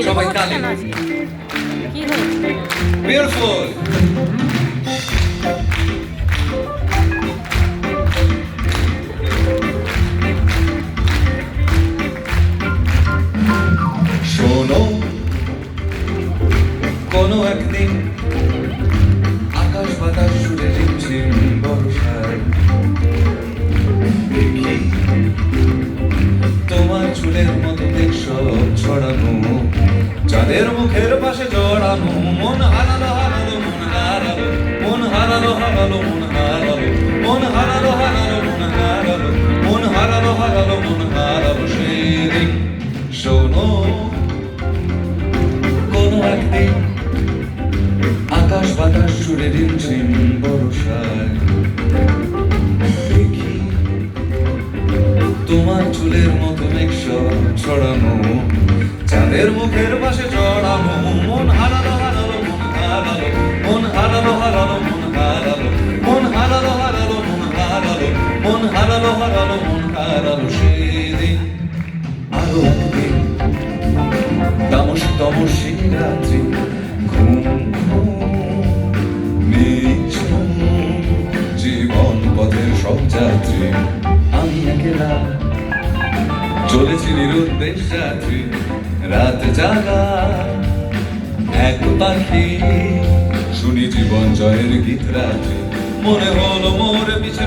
সবাই তালে বিউটিফুল। শোনো কোনো একদিন আকাশ বাতাস জুড়ে ঝিমঝিম বর্ষায় দেখি তোমার চুলের মতো দেখ সব ছড়ানো, চাঁদের মুখের পাশে জড়ানো, মন হারালো হারালো মন হারালো, মন হারালো হারালো মন হারালো, মন হারালো হারালো মন হারালো, মন হারালো হারালো মন হারালো সেই দিন। শোনো কোনো একদিন আকাশ বাতাস জুড়ে ঝিমঝিম বর্ষায় দেখি তোমার চুলের মতো মেঘ সব ছড়ানো, চাঁদের মুখের পাশে জড়ানো, মন হারালো হারালো মন হারালো, মন হারালো হারালো মন হারালো, মন হারালো হারালো মন হারালো, মন হারালো হারালো মন হারালো সেদিন। আরো একদিন তামসী তমসী রাত্রি, ঘুম নিঝুম জীবন পথের সব যাত্রী, আমি একলা চলেছি নিরুদ্দেশ যাত্রী, রাত জাগা এক পাখি, শুনি জীবন জয়ের গীত রাত্রি, মনে হলো মোর পিছে